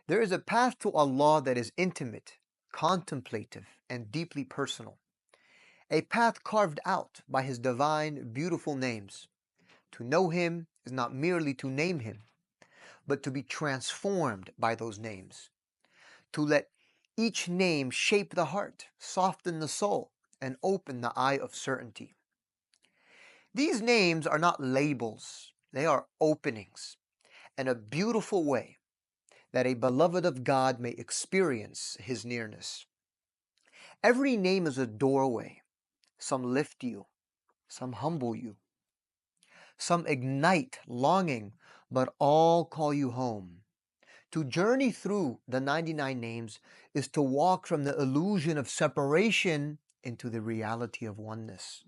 There is a path to Allah that is intimate, contemplative, and deeply personal. A path carved out by His divine, beautiful names. To know Him is not merely to name Him, but to be transformed by those names. To let each name shape the heart, soften the soul, and open the eye of certainty. These names are not labels, they are openings, and a beautiful way that a beloved of God may experience His nearness. Every name is a doorway. Some lift you, some humble you, some ignite longing, but all call you home. To journey through the 99 names is to walk from the illusion of separation into the reality of oneness.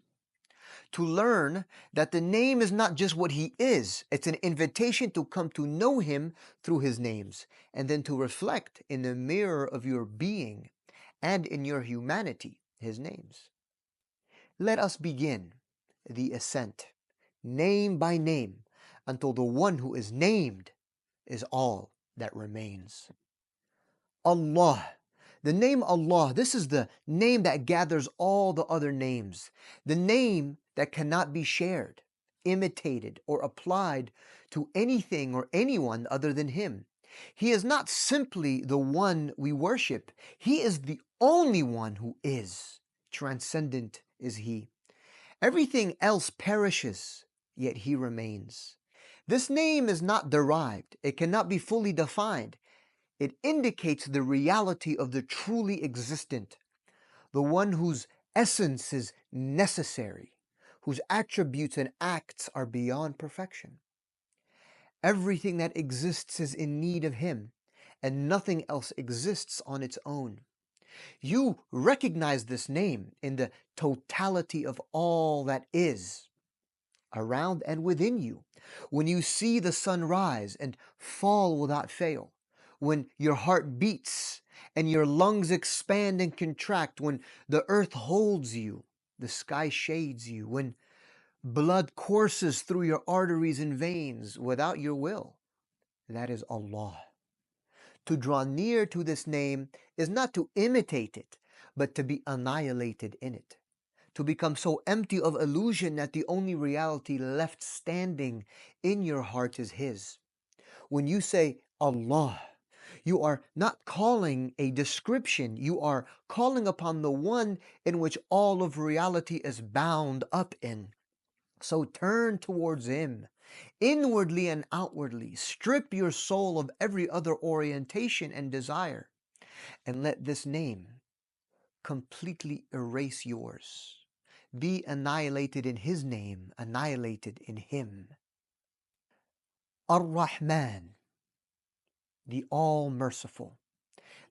To learn that the name is not just what He is, it's an invitation to come to know Him through His names, and then to reflect in the mirror of your being and in your humanity His names. Let us begin the ascent, name by name, until the one who is named is all that remains. Allah. The name Allah, this is the name that gathers all the other names. The name that cannot be shared, imitated, or applied to anything or anyone other than Him. He is not simply the one we worship. He is the only one who is. Transcendent is He. Everything else perishes, yet He remains. This name is not derived. It cannot be fully defined. It indicates the reality of the truly existent, the one whose essence is necessary, whose attributes and acts are beyond perfection. Everything that exists is in need of Him, and nothing else exists on its own. You recognize this name in the totality of all that is around and within you. When you see the sun rise and fall without fail, when your heart beats and your lungs expand and contract, when the earth holds you, the sky shades you, when blood courses through your arteries and veins without your will, that is Allah. To draw near to this name is not to imitate it, but to be annihilated in it. To become so empty of illusion that the only reality left standing in your heart is His. When you say Allah, you are not calling a description, you are calling upon the one in which all of reality is bound up in. So turn towards Him, inwardly and outwardly. Strip your soul of every other orientation and desire, and let this name completely erase yours. Be annihilated in His name, annihilated in Him. Ar-Rahman, the All-Merciful,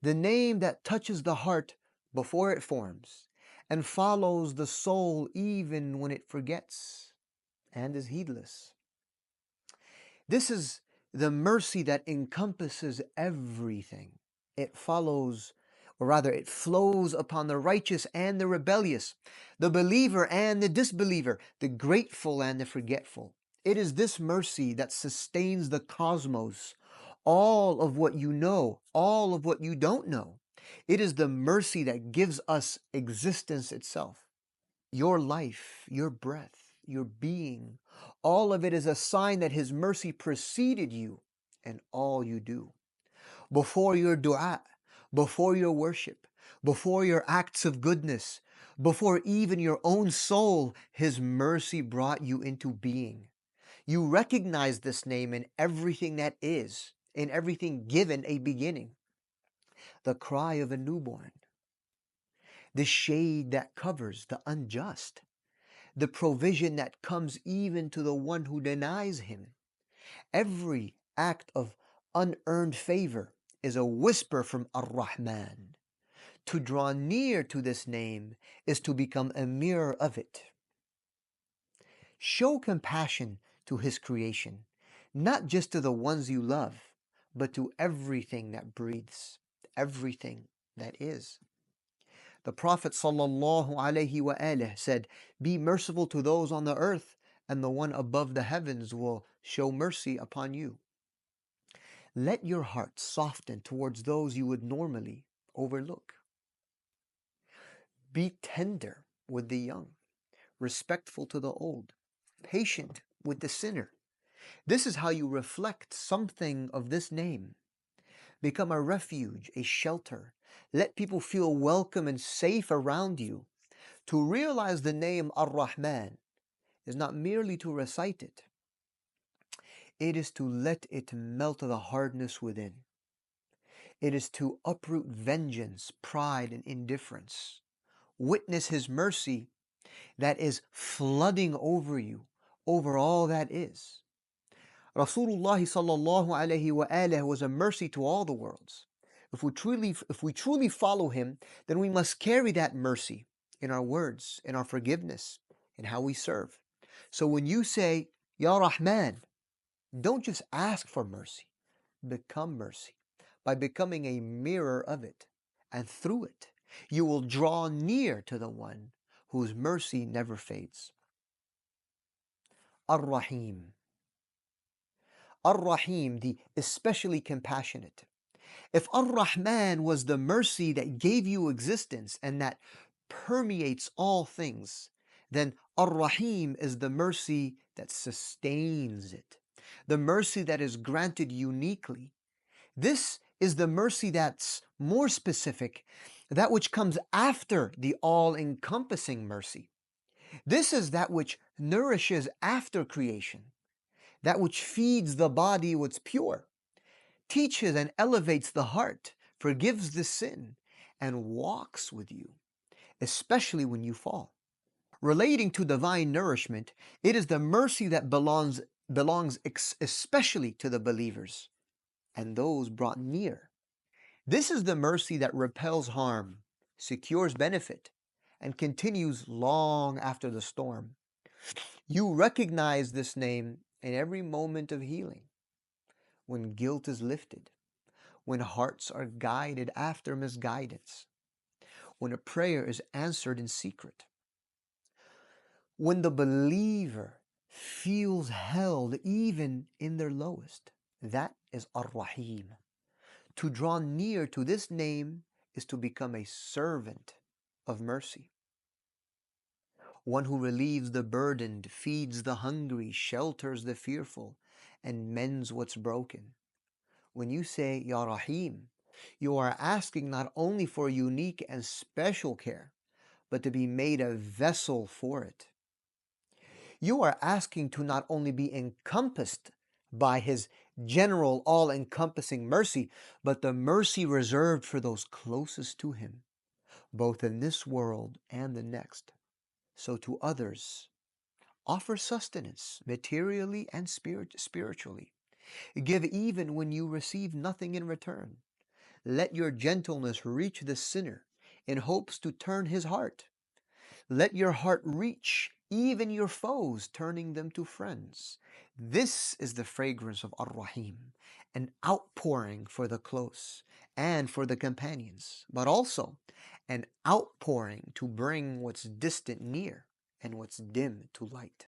the name that touches the heart before it forms and follows the soul even when it forgets and is heedless. This is the mercy that encompasses everything. It follows, or rather it flows upon the righteous and the rebellious, the believer and the disbeliever, the grateful and the forgetful. It is this mercy that sustains the cosmos, all of what you know, all of what you don't know. It is the mercy that gives us existence itself. Your life, your breath, your being, all of it is a sign that His mercy preceded you and all you do. Before your dua, before your worship, before your acts of goodness, before even your own soul, His mercy brought you into being. You recognize this name in everything that is, in everything given a beginning. The cry of a newborn, the shade that covers the unjust, the provision that comes even to the one who denies Him. Every act of unearned favor is a whisper from al-Rahman. To draw near to this name is to become a mirror of it. Show compassion to His creation, not just to the ones you love, but to everything that breathes, everything that is. The Prophet ﷺ said, "Be merciful to those on the earth, and the one above the heavens will show mercy upon you." Let your heart soften towards those you would normally overlook. Be tender with the young, respectful to the old, patient with the sinner. This is how you reflect something of this name. Become a refuge, a shelter. Let people feel welcome and safe around you. To realize the name al-Rahman is not merely to recite it. It is to let it melt the hardness within. It is to uproot vengeance, pride, and indifference. Witness His mercy that is flooding over you, over all that is. Rasulullah sallallahu alayhi wa alihi was a mercy to all the worlds. If we truly follow him, then we must carry that mercy in our words, in our forgiveness, in how we serve. So when you say, Ya Rahman, don't just ask for mercy, become mercy by becoming a mirror of it. And through it, you will draw near to the one whose mercy never fades. Al-Raheem. Al-Raheem, the especially compassionate. If Ar-Rahman was the mercy that gave you existence and that permeates all things, then Ar-Raheem is the mercy that sustains it, the mercy that is granted uniquely. This is the mercy that's more specific, that which comes after the all-encompassing mercy. This is that which nourishes after creation, that which feeds the body what's pure, teaches and elevates the heart, forgives the sin, and walks with you, especially when you fall. Relating to divine nourishment, it is the mercy that belongs especially to the believers and those brought near. This is the mercy that repels harm, secures benefit, and continues long after the storm. You recognize this name in every moment of healing, when guilt is lifted, when hearts are guided after misguidance, when a prayer is answered in secret, when the believer feels held even in their lowest. That is al-Raheem. To draw near to this name is to become a servant of mercy. One who relieves the burdened, feeds the hungry, shelters the fearful, and mends what's broken. When you say, Ya Raheem, you are asking not only for unique and special care, but to be made a vessel for it. You are asking to not only be encompassed by His general, all-encompassing mercy, but the mercy reserved for those closest to Him, both in this world and the next. So to others, offer sustenance, materially and spiritually. Give even when you receive nothing in return. Let your gentleness reach the sinner in hopes to turn his heart. Let your heart reach even your foes, turning them to friends. This is the fragrance of Ar-Rahim, an outpouring for the close and for the companions, but also an outpouring to bring what's distant near and what's dim to light.